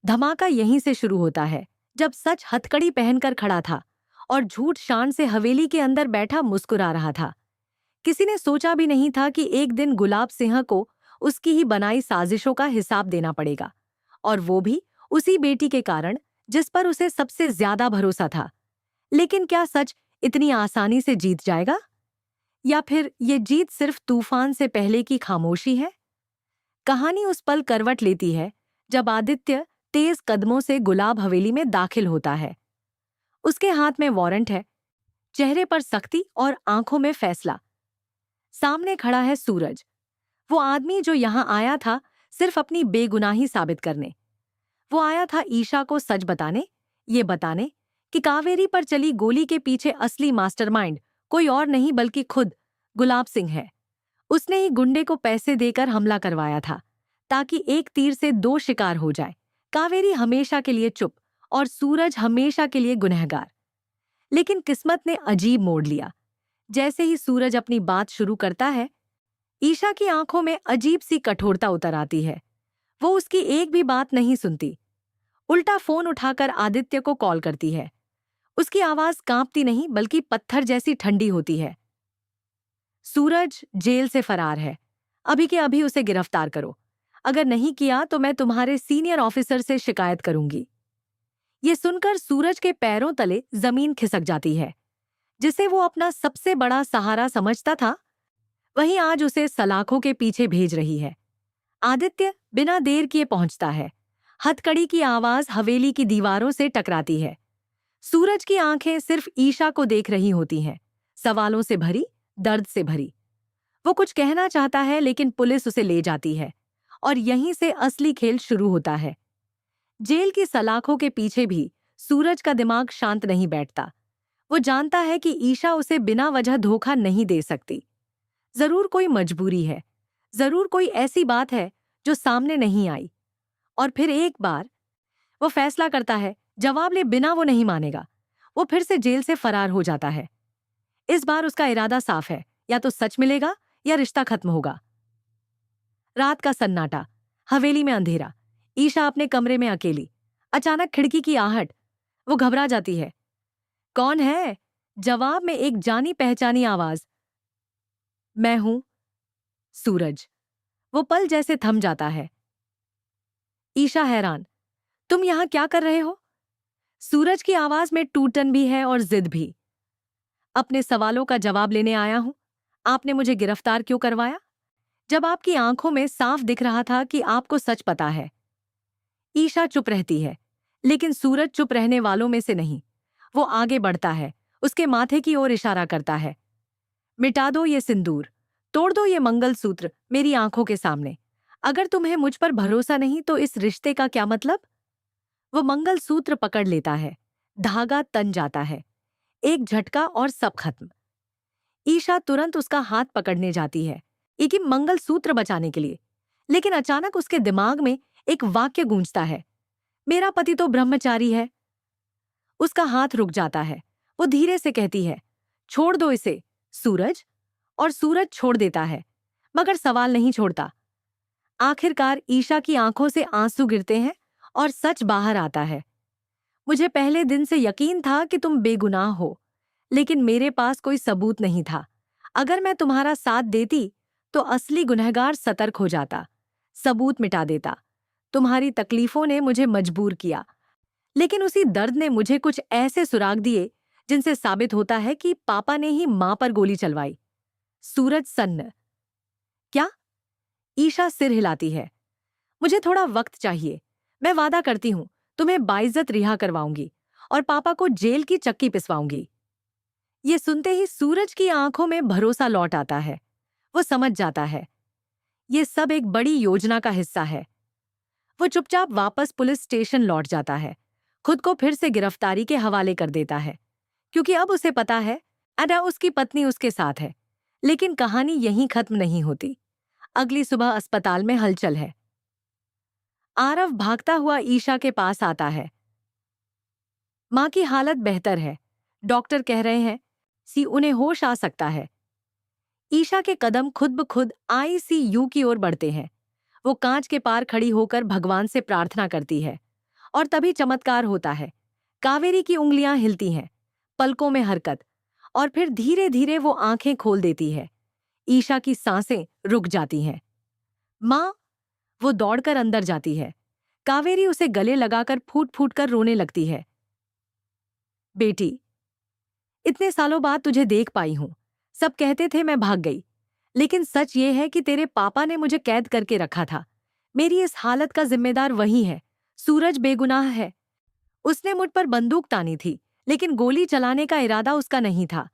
धमाका यहीं से शुरू होता है, जब सच हथकड़ी पहनकर खड़ा था और झूठ शान से हवेली के अंदर बैठा मुस्कुरा रहा था। किसी ने सोचा भी नहीं था कि एक दिन गुलाब सिंह को उसकी ही बनाई साजिशों का हिसाब देना पड़ेगा, और वो भी उसी बेटी के कारण जिस पर उसे सबसे ज्यादा भरोसा था। लेकिन क्या सच इतनी आसानी से जीत जाएगा, या फिर ये जीत सिर्फ तूफान से पहले की खामोशी है? कहानी उस पल करवट लेती है जब आदित्य तेज कदमों से गुलाब हवेली में दाखिल होता है। उसके हाथ में वारंट है, चेहरे पर सख्ती और आंखों में फैसला। सामने खड़ा है सूरज, वो आदमी जो यहां आया था सिर्फ अपनी बेगुनाही साबित करने। वो आया था ईशा को सच बताने, ये बताने कि कावेरी पर चली गोली के पीछे असली मास्टरमाइंड कोई और नहीं बल्कि खुद गुलाब सिंह है। उसने ही गुंडे को पैसे देकर हमला करवाया था, ताकि एक तीर से दो शिकार हो जाए। कावेरी हमेशा के लिए चुप और सूरज हमेशा के लिए गुनहगार। लेकिन किस्मत ने अजीब मोड़ लिया। जैसे ही सूरज अपनी बात शुरू करता है, ईशा की आंखों में अजीब सी कठोरता उतर आती है। वो उसकी एक भी बात नहीं सुनती, उल्टा फोन उठाकर आदित्य को कॉल करती है। उसकी आवाज कांपती नहीं बल्कि पत्थर जैसी ठंडी होती है। सूरज जेल से फरार है, अभी के अभी उसे गिरफ्तार करो। अगर नहीं किया तो मैं तुम्हारे सीनियर ऑफिसर से शिकायत करूंगी। ये सुनकर सूरज के पैरों तले जमीन खिसक जाती है। जिसे वो अपना सबसे बड़ा सहारा समझता था, वहीं आज उसे सलाखों के पीछे भेज रही है। आदित्य बिना देर किए पहुंचता है। हथकड़ी की आवाज हवेली की दीवारों से टकराती है। सूरज की आंखें सिर्फ ईशा को देख रही होती हैं, सवालों से भरी, दर्द से भरी। वो कुछ कहना चाहता है लेकिन पुलिस उसे ले जाती है, और यहीं से असली खेल शुरू होता है। जेल की सलाखों के पीछे भी सूरज का दिमाग शांत नहीं बैठता। वो जानता है कि ईशा उसे बिना वजह धोखा नहीं दे सकती। जरूर कोई मजबूरी है, जरूर कोई ऐसी बात है जो सामने नहीं आई। और फिर एक बार वो फैसला करता है, जवाब ले बिना वो नहीं मानेगा। वो फिर से जेल से फरार हो जाता है। इस बार उसका इरादा साफ है, या तो सच मिलेगा या रिश्ता खत्म होगा। रात का सन्नाटा, हवेली में अंधेरा, ईशा अपने कमरे में अकेली। अचानक खिड़की की आहट, वो घबरा जाती है। कौन है? जवाब में एक जानी पहचानी आवाज, मैं हूं, सूरज। वो पल जैसे थम जाता है। ईशा हैरान, तुम यहां क्या कर रहे हो? सूरज की आवाज में टूटन भी है और जिद भी। अपने सवालों का जवाब लेने आया हूं। आपने मुझे गिरफ्तार क्यों करवाया, जब आपकी आंखों में साफ दिख रहा था कि आपको सच पता है? ईशा चुप रहती है, लेकिन सूरज चुप रहने वालों में से नहीं। वो आगे बढ़ता है, उसके माथे की ओर इशारा करता है। मिटा दो ये सिंदूर, तोड़ दो ये मंगलसूत्र मेरी आंखों के सामने। अगर तुम्हें मुझ पर भरोसा नहीं तो इस रिश्ते का क्या मतलब? वो मंगलसूत्र पकड़ लेता है, धागा तन जाता है। एक झटका और सब खत्म। ईशा तुरंत उसका हाथ पकड़ने जाती है, एक ही मंगलसूत्र बचाने के लिए। लेकिन अचानक उसके दिमाग में एक वाक्य गूंजता है, मेरा पति तो ब्रह्मचारी है। उसका हाथ रुक जाता है। वो धीरे से कहती है, छोड़ दो इसे, सूरज। और सूरज छोड़ देता है, मगर सवाल नहीं छोड़ता। आखिरकार ईशा की आंखों से आंसू गिरते हैं और सच बाहर आता है। मुझे पहले दिन से यकीन था कि तुम बेगुनाह हो, लेकिन मेरे पास कोई सबूत नहीं था। अगर मैं तुम्हारा साथ देती तो असली गुनहगार सतर्क हो जाता, सबूत मिटा देता। तुम्हारी तकलीफों ने मुझे मजबूर किया, लेकिन उसी दर्द ने मुझे कुछ ऐसे सुराग दिए जिनसे साबित होता है कि पापा ने ही मां पर गोली चलवाई। सूरज सन्न, क्या? ईशा सिर हिलाती है। मुझे थोड़ा वक्त चाहिए। मैं वादा करती हूं, तुम्हें बाइज्जत रिहा करवाऊंगी और पापा को जेल की चक्की पिसवाऊंगी। ये सुनते ही सूरज की आंखों में भरोसा लौट आता है। वो समझ जाता है, ये सब एक बड़ी योजना का हिस्सा है। वो चुपचाप वापस पुलिस स्टेशन लौट जाता है, खुद को फिर से गिरफ्तारी के हवाले कर देता है, क्योंकि अब उसे पता है अदा उसकी पत्नी उसके साथ है। लेकिन कहानी यहीं खत्म नहीं होती। अगली सुबह अस्पताल में हलचल है। आरव भागता हुआ ईशा के पास आता है। मां की हालत बेहतर है, डॉक्टर कह रहे हैं सी उन्हें होश आ सकता है। ईशा के कदम खुद ब खुद आईसीयू की ओर बढ़ते हैं। वो कांच के पार खड़ी होकर भगवान से प्रार्थना करती है, और तभी चमत्कार होता है। कावेरी की उंगलियां हिलती हैं, पलकों में हरकत, और फिर धीरे धीरे वो आंखें खोल देती है। ईशा की सांसें रुक जाती हैं। माँ! वो दौड़कर अंदर जाती है। कावेरी उसे गले लगाकर फूट फूट कर रोने लगती है। बेटी, इतने सालों बाद तुझे देख पाई हूं। सब कहते थे मैं भाग गई, लेकिन सच ये है कि तेरे पापा ने मुझे कैद करके रखा था। मेरी इस हालत का जिम्मेदार वही है। सूरज बेगुनाह है। उसने मुझ पर बंदूक तानी थी, लेकिन गोली चलाने का इरादा उसका नहीं था।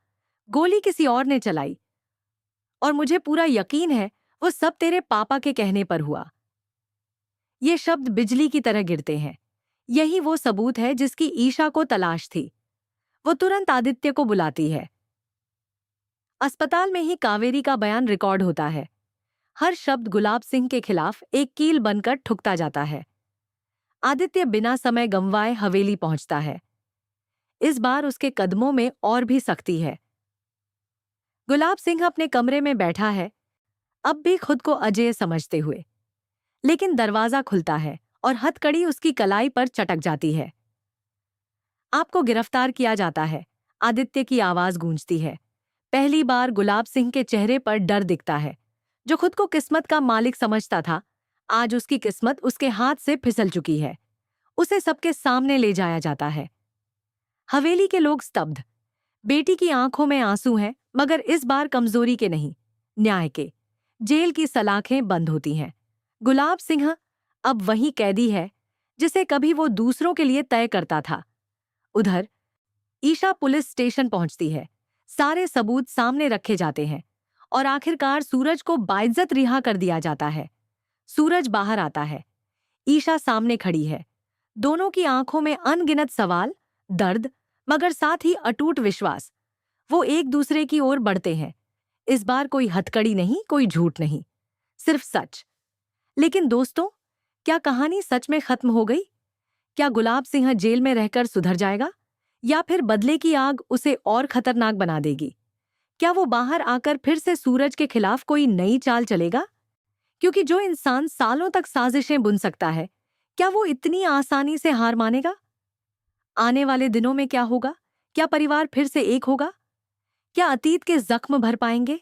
गोली किसी और ने चलाई, और मुझे पूरा यकीन है वो सब तेरे पापा के कहने पर हुआ। ये शब्द बिजली की तरह गिरते हैं। यही वो सबूत है जिसकी ईशा को तलाश थी। वो तुरंत आदित्य को बुलाती है। अस्पताल में ही कावेरी का बयान रिकॉर्ड होता है। हर शब्द गुलाब सिंह के खिलाफ एक कील बनकर ठुकता जाता है। आदित्य बिना समय गंवाए हवेली पहुंचता है। इस बार उसके कदमों में और भी सख्ती है। गुलाब सिंह अपने कमरे में बैठा है, अब भी खुद को अजेय समझते हुए। लेकिन दरवाजा खुलता है और हथकड़ी उसकी कलाई पर चटक जाती है। आपको गिरफ्तार किया जाता है, आदित्य की आवाज गूंजती है। पहली बार गुलाब सिंह के चेहरे पर डर दिखता है। जो खुद को किस्मत का मालिक समझता था, आज उसकी किस्मत उसके हाथ से फिसल चुकी है। उसे सबके सामने ले जाया जाता है। हवेली के लोग स्तब्ध। बेटी की आंखों में आंसू हैं, मगर इस बार कमजोरी के नहीं, न्याय के। जेल की सलाखें बंद होती हैं। गुलाब सिंह अब वही कैदी है जिसे कभी वो दूसरों के लिए तय करता था। उधर ईशा पुलिस स्टेशन पहुंचती है। सारे सबूत सामने रखे जाते हैं और आखिरकार सूरज को बाइज्जत रिहा कर दिया जाता है। सूरज बाहर आता है। ईशा सामने खड़ी है। दोनों की आंखों में अनगिनत सवाल, दर्द, मगर साथ ही अटूट विश्वास। वो एक दूसरे की ओर बढ़ते हैं। इस बार कोई हथकड़ी नहीं, कोई झूठ नहीं, सिर्फ सच। लेकिन दोस्तों, क्या कहानी सच में खत्म हो गई? क्या गुलाब सिंह जेल में रहकर सुधर जाएगा, या फिर बदले की आग उसे और खतरनाक बना देगी? क्या वो बाहर आकर फिर से सूरज के खिलाफ कोई नई चाल चलेगा? क्योंकि जो इंसान सालों तक साजिशें बुन सकता है, क्या वो इतनी आसानी से हार मानेगा? आने वाले दिनों में क्या होगा? क्या परिवार फिर से एक होगा? क्या अतीत के जख्म भर पाएंगे?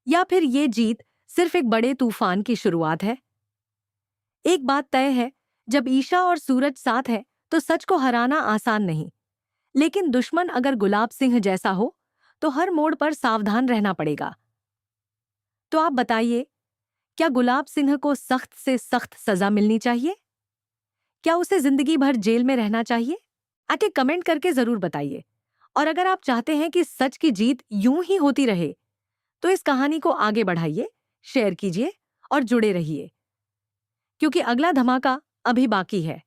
या फिर ये जीत सिर्फ एक बड़े तूफान की शुरुआत है? एक बात तय है, जब ईशा और सूरज साथ है तो सच को हराना आसान नहीं। लेकिन दुश्मन अगर गुलाब सिंह जैसा हो तो हर मोड़ पर सावधान रहना पड़ेगा। तो आप बताइए, क्या गुलाब सिंह को सख्त से सख्त सजा मिलनी चाहिए? क्या उसे जिंदगी भर जेल में रहना चाहिए? आके कमेंट करके जरूर बताइए। और अगर आप चाहते हैं कि सच की जीत यूं ही होती रहे, तो इस कहानी को आगे बढ़ाइए, शेयर कीजिए और जुड़े रहिए, क्योंकि अगला धमाका अभी बाकी है।